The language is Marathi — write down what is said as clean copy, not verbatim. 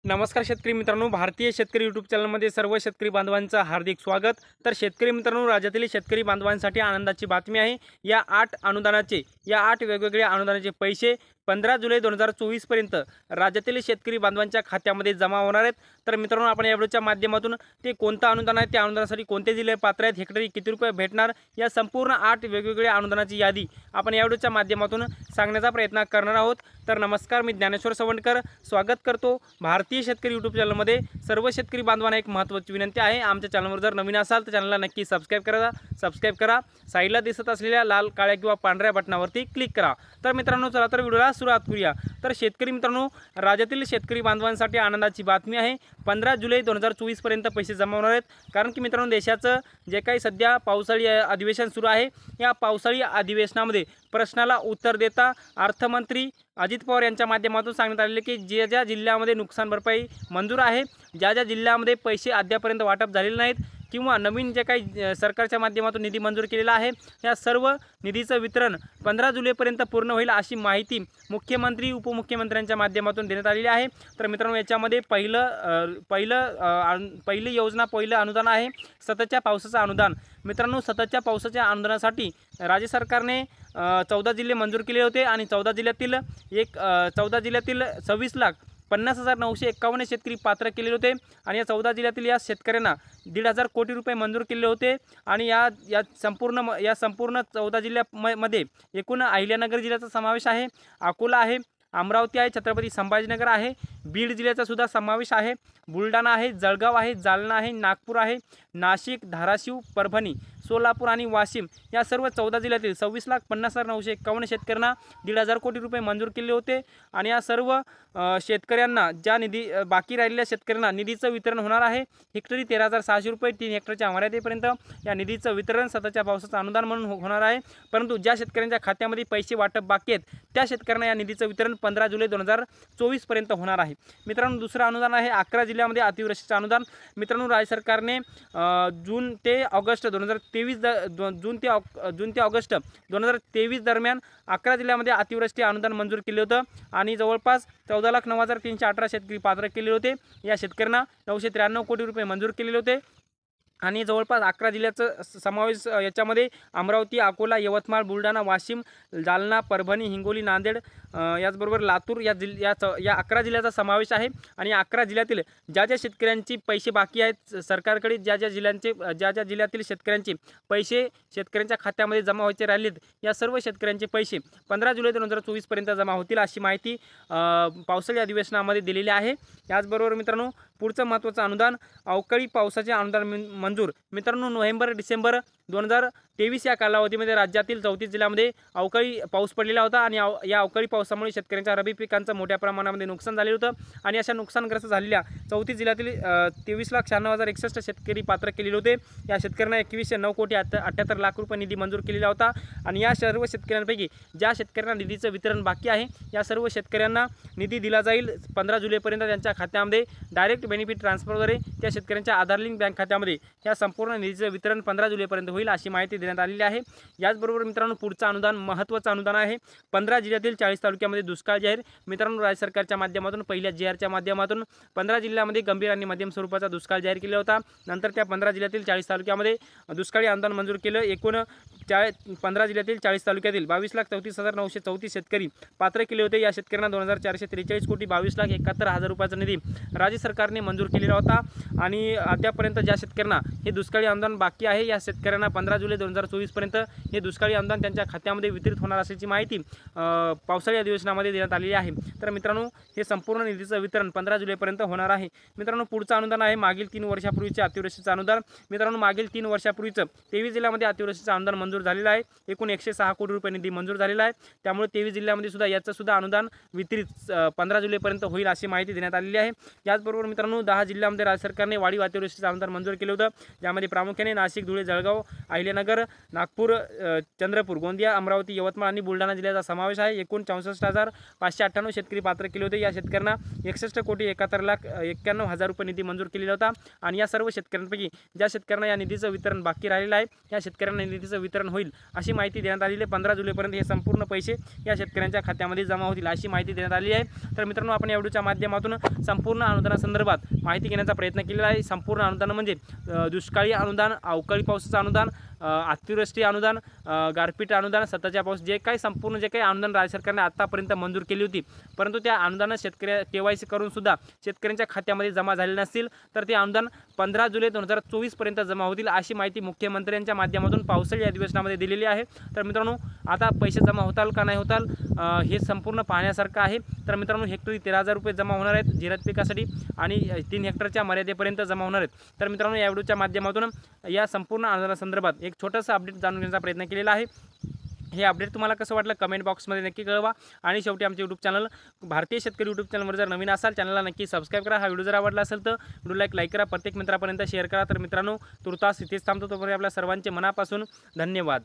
नमस्कार शेतकरी मित्रांनो, भारतीय शेतकरी यूट्यूब चॅनलमध्ये सर्व शेतकरी बांधवांचं हार्दिक स्वागत। तर शेतकरी मित्रांनो, राज्यातील शेतकरी बांधवांसाठी आनंदाची बातमी आहे। या 8 वेगवेगळ्या अनुदानाचे पैसे 15 जुलै 2024 पर्यंत राज्यातील शेतकरी बांधवांच्या खात्यामध्ये जमा होणार आहेत। तर मित्रांनो, आपण या व्हिडिओच्या माध्यमातून ते कोणतं अनुदान आहे, त्या अनुदानासाठी कोणते जिल्हे पात्र आहेत, हेक्टरी किती रुपये भेटणार, या संपूर्ण 8 वेगवेगळ्या अनुदानाची यादी आपण या व्हिडिओच्या माध्यमातून सांगण्याचा प्रयत्न करणार आहोत। तर नमस्कार, मी ज्ञानेश्वर सवंडकर स्वागत करतो भारतीय शेतकरी यूट्यूब चॅनलमध्ये। सर्व शेतकरी बांधवांना एक महत्त्वाची विनंती आहे, आमच्या चॅनलवर जर नवीन असाल तर चॅनलला नक्की सबस्क्राइब करा। साईडला दिसत असलेल्या लाल, काळ्या किंवा पांढऱ्या बटनावरती क्लिक करा। तर मित्रांनो, चला तर व्हिडिओला सुरुवात करूया। तर शेतकरी मित्रांनो, राज्यातील शेतकरी बांधवांसाठी आनंदाची बातमी आहे। 15 जुलै 2024 पर्यंत पैसे जमा होणार आहेत। कारण की मित्रांनो, देशाचं जे काही सध्या पावसाळी अधिवेशन सुरू आहे, या पावसाळी अधिवेशनामध्ये प्रश्नाला उत्तर देता अर्थमंत्री अजित पवार यांच्या माध्यमातून सांगण्यात आलेले की ज्या जिल्ह्यामध्ये नुकसान भरपाई मंजूर आहे, ज्या जिल्ह्यामध्ये पैसे अद्यापर्यंत वाटप झालेले नाहीत किंवा नवीन जे काही सरकारच्या माध्यमातून निधी मंजूर केलेला आहे, या सर्व निधीचं वितरण 15 जुलैपर्यंत पूर्ण होईल अशी माहिती मुख्यमंत्री उपमुख्यमंत्र्यांच्या माध्यमातून देण्यात आलेली आहे। तर मित्रांनो, याच्यामध्ये पहिली योजना, पहिलं अनुदान आहे सततच्या पावसाचं अनुदान। मित्रांनो, सततच्या पावसाच्या अनुदानासाठी राज्य सरकारने 14 जिल्हे मंजूर केले होते आणि 14 जिल्ह्यातील 26,50,951 शेतकरी पात्र केलेले होते आणि या 14 जिल्ह्यातील या शेतकऱ्यांना 1,500 कोटी रुपये मंजूर केले होते। आणि या संपूर्ण 14 जिल्ह्यामध्ये एकूण अहिल्यानगर जिल्ह्याचा समावेश आहे, अकोला आहे, अमरावती आहे, छत्रपती संभाजीनगर आहे, बीड जिल्ह्याचा सुद्धा समावेश आहे, बुलढाणा आहे, जळगाव आहे, जालना आहे, नागपूर आहे, नाशिक, धाराशिव, परभणी, सोलापूर आणि वाशिम या सर्व 14 जिल्ह्यातील 26,50,951 शेतकऱ्यांना 1,500 कोटी रुपये मंजूर केले होते। आणि या सर्व शेतकऱ्यांना ज्या निधी बाकी राहिलेल्या शेतकऱ्यांना निधीचं वितरण होणार आहे। हेक्टरी 13,600 रुपये, 3 हेक्टरच्या मर्यादेपर्यंत या निधीचं वितरण सततच्या पावसाचं अनुदान म्हणून होणार आहे। परंतु ज्या शेतकऱ्यांच्या खात्यामध्ये पैसे वाटप बाकी आहेत, त्या शेतकऱ्यांना या निधीचं वितरण 15 जुलै 2024 पर्यंत होणार आहे। मित्रांनो, दुसरं अनुदान आहे 11 जिल्ह्यामध्ये अतिवृष्टीचं अनुदान। मित्रांनो, राज्य सरकारने जून ते ऑगस्ट 2023 दरम्यान 11 जिल्ह्यामध्ये अतिवृष्टी अनुदान मंजूर केले होतं आणि जवळपास 14,09,318 शेतकरी पात्र केले होते। या शेतकऱ्यांना 993 कोटी रुपये मंजूर केलेले होते आणि जवळपास 11 जिल्ह्याचा समावेश याच्यामध्ये अमरावती, अकोला, यवतमाळ, बुलढाणा, वाशिम, जालना, परभणी, हिंगोली, नांदेड याचबरोबर लातूर या 11 जिल्ह्याचा समावेश आहे। आणि 11 जिल्ह्यातील ज्या शेतकऱ्यांची पैसे बाकी आहेत सरकारकडे, ज्या जिल्ह्यातील शेतकऱ्यांचे पैसे शेतकऱ्यांच्या खात्यामध्ये जमा व्हायचे राहिलेत, या सर्व शेतकऱ्यांचे पैसे 15 जुलै 2024 पर्यंत जमा होतील अशी माहिती पावसाळी अधिवेशनामध्ये दिलेली आहे। याचबरोबर मित्रांनो, पुढचं महत्त्वाचं अनुदान अवकाळी पावसाचे अनुदान मंजूर। मित्रांनो, नोव्हेंबर-डिसेंबर 2023 या कालावधीमध्ये राज्यातील 34 जिल्ह्यामध्ये अवकाळी पाऊस पडलेला होता आणि या अवकाळी पावसामुळे शेतकऱ्यांच्या रब्बी पिकांचं मोठ्या प्रमाणामध्ये नुकसान झाले होतं आणि अशा नुकसानग्रस्त झालेल्या 34 जिल्ह्यातील 23,96,061 शेतकरी पात्र केलेले होते। या शेतकऱ्यांना 21,09,78,00,000 रुपये निधी मंजूर केलेला होता। आणि या सर्व शेतकऱ्यांपैकी ज्या शेतकऱ्यांना निधीचं वितरण बाकी आहे, या सर्व शेतकऱ्यांना निधी दिला जाईल 15 जुलैपर्यंत त्यांच्या खात्यामध्ये डायरेक्ट बेनिफिट ट्रान्सफरद्वारे त्या शेतकऱ्यांच्या आधार लिंक बँक खात्यामध्ये या संपूर्ण निधीचं वितरण 15 जुलैपर्यंत होईल अशी माहिती देण्यात आलेली आहे। याचबरोबर मित्रांनो, पुढचं अनुदान महत्त्वाचं अनुदान आहे 15 जिल्ह्यातील 40 तालुक्यामध्ये दुष्काळ जाहीर। मित्रांनो, राज्य सरकारच्या माध्यमातून पहिल्या JRच्या माध्यमातून 15 जिल्ह्यामध्ये गंभीर आणि मध्यम स्वरूपाचा दुष्काळ जाहीर केला होता। नंतर त्या 15 जिल्ह्यातील 40 तालुक्यामध्ये दुष्काळी अनुदान मंजूर केलं। एकूण 15 जिल्ह्यातील 40 तालुक्यातील 22,34,934 शेतकरी पात्र केले होते। या शेतकऱ्यांना 2,443 कोटी 22,71,000 रुपयाचा निधी राज्य सरकारने मंजूर केलेला होता। आणि अद्यापर्यंत ज्या शेतकऱ्यांना हे दुष्काळी अनुदान बाकी आहे, या शेतकऱ्यांना 15 जुलै 2024 पर्यंत हे दुष्काळी अनुदान त्यांच्या खात्यामध्ये वितरित होणार असल्याची माहिती पावसाळी अधिवेशनामध्ये देण्यात आलेली आहे। तर मित्रांनो, हे संपूर्ण निधीचं वितरण 15 जुलैपर्यंत होणार आहे। मित्रांनो, पुढचं अनुदान आहे मागील 3 वर्षापूर्वीचे अतिवृष्टीचं अनुदान। मित्रांनो, मागील 3 वर्षापूर्वीचं 23 जिल्ह्यामध्ये अतिवृष्टीचं अनुदान मंजूर झालेलं आहे। एकूण 106 कोटी रुपये निधी मंजूर झालेला आहे। त्यामुळे 23 जिल्ह्यामध्ये सुद्धा याचं सुद्धा अनुदान वितरित 15 जुलैपर्यंत होईल अशी माहिती देण्यात आलेली आहे। याचबरोबर मित्रांनो, 10 जिल्ह्यामध्ये राज्य सरकारने वाढीव अतिवृष्टीचं अनुदान मंजूर केलं होतं, ज्यामध्ये प्रामुख्याने नाशिक, धुळे, जळगाव, अहिल्यानगर, नागपूर, चंद्रपूर, गोंदिया, अमरावती, यवतमाळ आणि बुलढाणा जिल्ह्याचा समावेश आहे. एकूण 64,598 शेतकरी पात्र केले होते. या शेतकऱ्यांना 61,71,91,000 रुपये निधी मंजूर केलेला होता. आणि या सर्व शेतकऱ्यांपैकी ज्या शेतकऱ्यांना या निधीचं वितरण बाकी राहिलेलं आहे, या शेतकऱ्यांना निधीचं वितरण होईल अशी माहिती देण्यात आलेली आहे. 15 जुलैपर्यंत हे संपूर्ण पैसे या शेतकऱ्यांच्या खात्यामध्ये जमा होतील अशी माहिती देण्यात आली आहे. तर मित्रांनो, आपण या व्हिडिओच्या माध्यमातून संपूर्ण अनुदानासंदर्भात माहिती घेण्याचा प्रयत्न केलेला आहे. संपूर्ण अनुदान म्हणजे दुष्काळी अनुदान, अवकाळी पावसाचं अनुदान, अतिवृष्टी अनुदान, गारपीट अनुदान, सततच्या पाऊस, जे काही संपूर्ण जे काही अनुदान राज्य सरकारने आतापर्यंत मंजूर केली होती, परंतु त्या अनुदान KYC करून सुद्धा शेतकऱ्यांच्या खात्यामध्ये जमा झाले नसतील, तर ते अनुदान 15 जुलै 2024 पर्यंत जमा होतील अशी माहिती मुख्यमंत्र्यांच्या माध्यमातून पावसाळी अधिवेशनामध्ये दिलेली आहे. तर मित्रांनो, आता पैसे जमा होताल का नाही होताल हे संपूर्ण पाहण्यासारखं आहे. तर मित्रांनो, हेक्टरी 13,000 रुपये जमा होणार आहेत जिरायत पिकासाठी आणि 3 हेक्टरच्या मर्यादेपर्यंत जमा होणार आहेत. तर मित्रांनो, या व्हिडिओच्या माध्यमातून या संपूर्ण अनुदानासंदर्भात एक छोटासा अपडेट जाणून घेण्याचा प्रयत्न केलेला आहे. हे अपडेट तुम्हाला कसं वाटलं कमेंट बॉक्समध्ये नक्की कळवा. आणि शेवटी आमचे यूट्यूब चॅनल भारतीय शेतकरी यूट्यूब चॅनलवर जर नवीन असाल, चॅनलला नक्की सबस्क्राईब करा. हा व्हिडिओ जर आवडला असेल तर व्हिडिओला लाईक करा, प्रत्येक मित्रापर्यंत शेअर करा. तर मित्रांनो, तुर्तास इथेच थांबतो. तोपर्यंत आपल्या सर्वांचे मनापासून धन्यवाद.